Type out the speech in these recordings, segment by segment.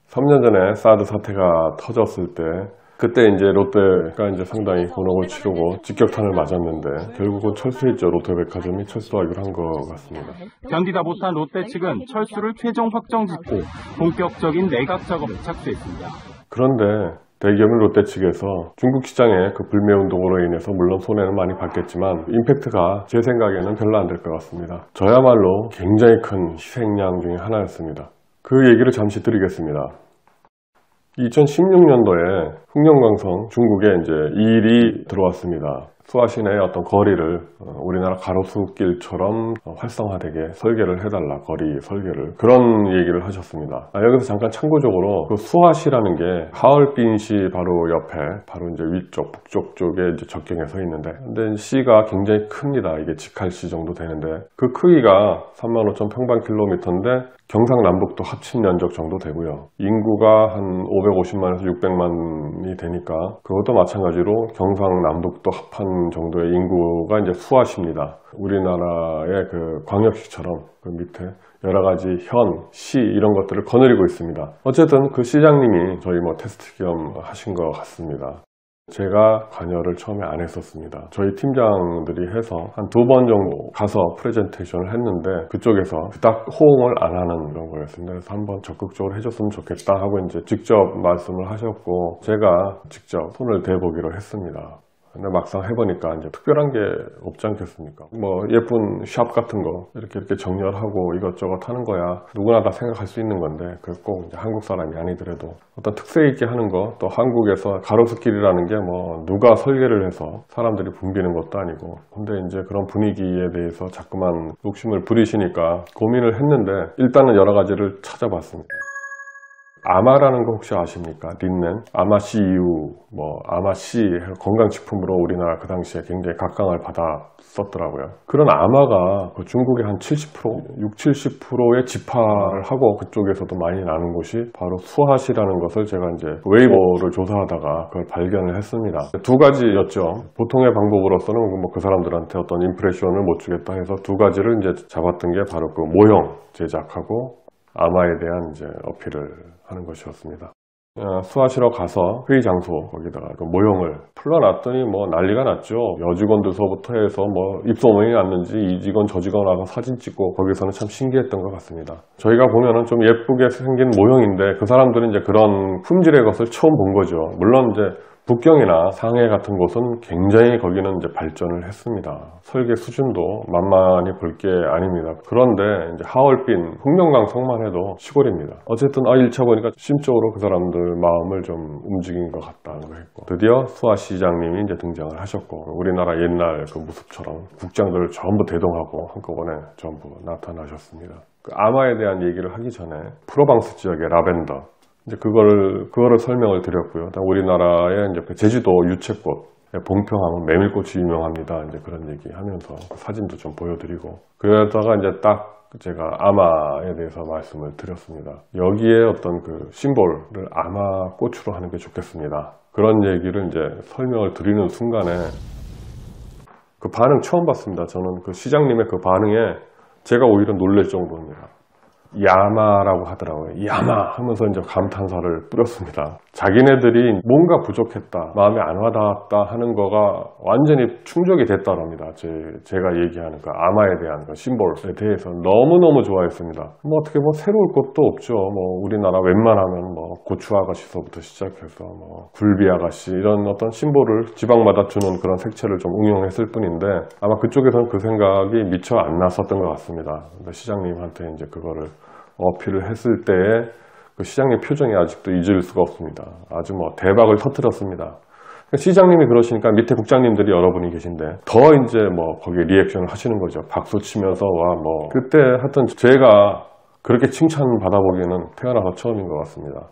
3년 전에 사드 사태가 터졌을 때 그때 이제 롯데가 이제 상당히 곤혹을 치르고 직격탄을 맞았는데 결국은 철수했죠. 롯데백화점이 철수하기로 한 것 같습니다. 견디다 못한 롯데 측은 철수를 최종 확정 짓고 본격적인 내각 작업에 착수했습니다. 그런데 대기업인 롯데 측에서 중국 시장의 그 불매 운동으로 인해서 물론 손해는 많이 봤겠지만 임팩트가 제 생각에는 별로 안 될 것 같습니다. 저야말로 굉장히 큰 희생양 중에 하나였습니다. 그 얘기를 잠시 드리겠습니다. 2016년도에 흑룡강성 중국에 이제 이 일이 들어왔습니다. 수화시내의 어떤 거리를 우리나라 가로수길처럼 활성화되게 설계를 해달라, 거리 설계를. 그런 얘기를 하셨습니다. 여기서 잠깐 참고적으로 그 수화시라는 게 하얼빈시 바로 옆에, 바로 이제 위쪽, 북쪽 쪽에 이제 접경에 서 있는데, 근데 시가 굉장히 큽니다. 이게 직할시 정도 되는데, 그 크기가 35,000평방킬로미터인데, 경상남북도 합친 면적 정도 되고요. 인구가 한 550만에서 600만이 되니까 그것도 마찬가지로 경상남북도 합한 정도의 인구가 이제 수화시입니다. 우리나라의 그 광역시처럼 그 밑에 여러 가지 현, 시 이런 것들을 거느리고 있습니다. 어쨌든 그 시장님이 저희 뭐 테스트 겸 하신 것 같습니다. 제가 관여를 처음에 안 했었습니다. 저희 팀장들이 해서 한 2번 정도 가서 프레젠테이션을 했는데 그쪽에서 딱 호응을 안 하는 그런 거였습니다. 그래서 한번 적극적으로 해줬으면 좋겠다 하고 이제 직접 말씀을 하셨고 제가 직접 손을 대보기로 했습니다. 근데 막상 해보니까 이제 특별한 게 없지 않겠습니까? 뭐 예쁜 샵 같은 거 이렇게 정렬하고 이것저것 하는 거야 누구나 다 생각할 수 있는 건데 그 꼭 이제 한국 사람이 아니더라도 어떤 특색 있게 하는 거, 또 한국에서 가로수길이라는 게 뭐 누가 설계를 해서 사람들이 붐비는 것도 아니고 근데 이제 그런 분위기에 대해서 자꾸만 욕심을 부리시니까 고민을 했는데 일단은 여러 가지를 찾아봤습니다. 아마라는 거 혹시 아십니까? 린넨, 아마CU, 뭐 아마C 건강식품으로 우리나라 그 당시에 굉장히 각광을 받았었더라고요. 그런 아마가 그 중국의 한 70%, 60-70%의 집화를 하고 그쪽에서도 많이 나는 곳이 바로 수화시라는 것을 제가 이제 웨이보를 조사하다가 그걸 발견을 했습니다. 두 가지였죠. 보통의 방법으로서는 뭐 그 사람들한테 어떤 임프레션을 못 주겠다 해서 두 가지를 이제 잡았던 게 바로 그 모형 제작하고 아마에 대한 이제 어필을 하는 것이었습니다. 수화시러 가서 회의 장소 거기다가 그 모형을 풀러놨더니 뭐 난리가 났죠. 여직원들서부터 해서 뭐 입소문이 났는지 이 직원 저 직원 와서 사진 찍고 거기서는 참 신기했던 것 같습니다. 저희가 보면은 좀 예쁘게 생긴 모형인데 그 사람들은 이제 그런 품질의 것을 처음 본 거죠. 물론 이제 북경이나 상해 같은 곳은 굉장히 거기는 이제 발전을 했습니다. 설계 수준도 만만히 볼 게 아닙니다. 그런데 이제 하얼빈, 흑룡강성만 해도 시골입니다. 어쨌든 1차 보니까 심적으로 그 사람들 마음을 좀 움직인 것 같다는 거 했고 드디어 수화시장님이 이제 등장을 하셨고 우리나라 옛날 그 모습처럼 국장들을 전부 대동하고 한꺼번에 전부 나타나셨습니다. 그 아마에 대한 얘기를 하기 전에 프로방스 지역의 라벤더 이제 그거를 설명을 드렸고요. 우리나라의 이제 그 제주도 유채꽃, 봉평하면 메밀꽃이 유명합니다. 이제 그런 얘기 하면서 그 사진도 좀 보여드리고. 그러다가 이제 딱 제가 아마에 대해서 말씀을 드렸습니다. 여기에 어떤 그 심볼을 아마꽃으로 하는 게 좋겠습니다. 그런 얘기를 이제 설명을 드리는 순간에 그 반응 처음 봤습니다. 저는 그 시장님의 그 반응에 제가 오히려 놀랄 정도입니다. 야마라고 하더라고요. 야마 하면서 이제 감탄사를 뿌렸습니다. 자기네들이 뭔가 부족했다, 마음에 안 와닿았다 하는 거가 완전히 충족이 됐다랍니다. 제가 얘기하는 그 아마에 대한 그 심볼에 대해서 너무너무 좋아했습니다. 뭐 어떻게 뭐 새로울 것도 없죠. 뭐 우리나라 웬만하면 뭐 고추 아가씨서부터 시작해서 뭐 굴비 아가씨 이런 어떤 심볼을 지방마다 주는 그런 색채를 좀 응용했을 뿐인데 아마 그쪽에서는 그 생각이 미처 안 났었던 것 같습니다. 근데 시장님한테 이제 그거를 어필을 했을 때의 그 시장님 표정이 아직도 잊을 수가 없습니다. 아주 뭐 대박을 터뜨렸습니다. 시장님이 그러시니까 밑에 국장님들이 여러분이 계신데 더 이제 뭐 거기에 리액션을 하시는 거죠. 박수 치면서 와 뭐 그때 하여튼 제가 그렇게 칭찬 받아보기에는 태어나서 처음인 것 같습니다.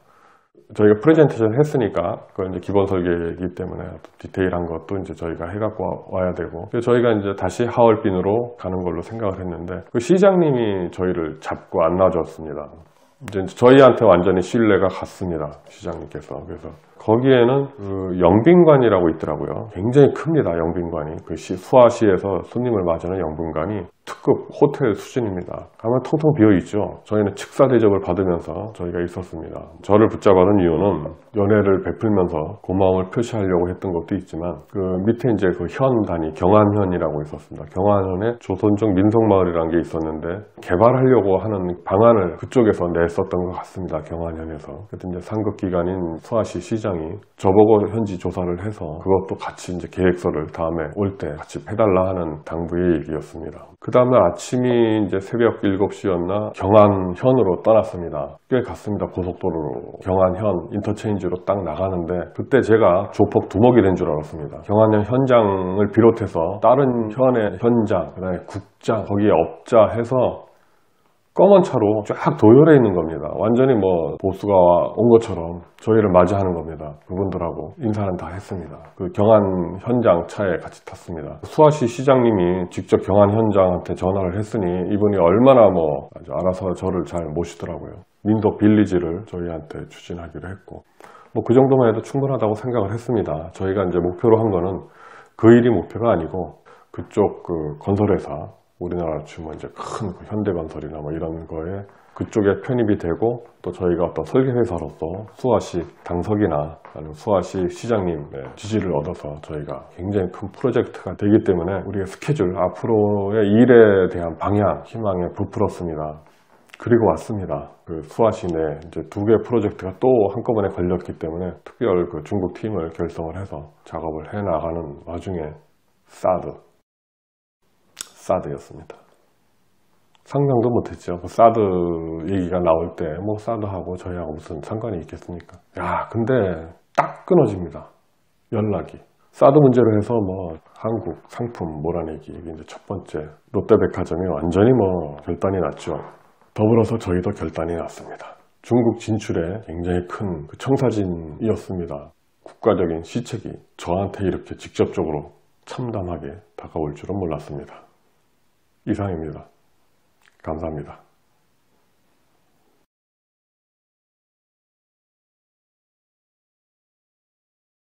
저희가 프레젠테이션 했으니까 그건 이제 기본 설계이기 때문에 디테일한 것도 이제 저희가 해갖고 와야 되고 저희가 이제 다시 하얼빈으로 가는 걸로 생각을 했는데 그 시장님이 저희를 잡고 안 놔줬습니다. 이제 저희한테 완전히 신뢰가 갔습니다. 시장님께서. 그래서 거기에는 그 영빈관이라고 있더라고요. 굉장히 큽니다. 영빈관이. 그 수아시에서 손님을 맞이하는 영빈관이 특급 호텔 수준입니다. 가면 텅텅 비어있죠. 저희는 식사 대접을 받으면서 저희가 있었습니다. 저를 붙잡아둔 이유는 연애를 베풀면서 고마움을 표시하려고 했던 것도 있지만 그 밑에 이제 그 현 단위 경안현이라고 있었습니다. 경안현에 조선족 민속마을이라는 게 있었는데 개발하려고 하는 방안을 그쪽에서 냈었던 것 같습니다. 경안현에서. 그때 이제 상급기관인 수아시 시장이 저보고 현지 조사를 해서 그것도 같이 이제 계획서를 다음에 올 때 같이 해달라 하는 당부의 얘기였습니다. 그 다음날 아침이 이제 새벽 7시였나 경안현으로 떠났습니다. 꽤 갔습니다. 고속도로로. 경안현 인터체인지로 딱 나가는데 그때 제가 조폭 두목이 된 줄 알았습니다. 경안현 현장을 비롯해서 다른 현의 현장, 그 다음에 국장, 거기에 업자 해서 검은 차로 쫙 도열해 있는 겁니다. 완전히 뭐 보스가 온 것처럼 저희를 맞이하는 겁니다. 그분들하고 인사는 다 했습니다. 그 경안 현장 차에 같이 탔습니다. 수아시 시장님이 직접 경안 현장한테 전화를 했으니 이분이 얼마나 뭐 아주 알아서 저를 잘 모시더라고요. 민속 빌리지를 저희한테 추진하기로 했고 뭐 그 정도만 해도 충분하다고 생각을 했습니다. 저희가 이제 목표로 한 거는 그 일이 목표가 아니고 그쪽 그 건설회사 우리나라 치면 이제 큰 현대건설이나 뭐 이런 거에 그쪽에 편입이 되고 또 저희가 어떤 설계회사로서 수아시 당석이나 아니면 수아시 시장님의 지지를 얻어서 저희가 굉장히 큰 프로젝트가 되기 때문에 우리의 스케줄 앞으로의 일에 대한 방향, 희망에 부풀었습니다. 그리고 왔습니다. 그 수아시 내 이제 2개 프로젝트가 또 한꺼번에 걸렸기 때문에 특별 그 중국 팀을 결성을 해서 작업을 해 나가는 와중에 사드였습니다. 상상도 못했죠. 그 사드 얘기가 나올 때 뭐 사드하고 저희하고 무슨 상관이 있겠습니까? 야, 근데 딱 끊어집니다. 연락이. 사드 문제로 해서 뭐 한국 상품 몰아내기 이게 이제 첫 번째 롯데백화점이 완전히 뭐 결단이 났죠. 더불어서 저희도 결단이 났습니다. 중국 진출에 굉장히 큰 그 청사진이었습니다. 국가적인 시책이 저한테 이렇게 직접적으로 참담하게 다가올 줄은 몰랐습니다. 이상입니다. 감사합니다.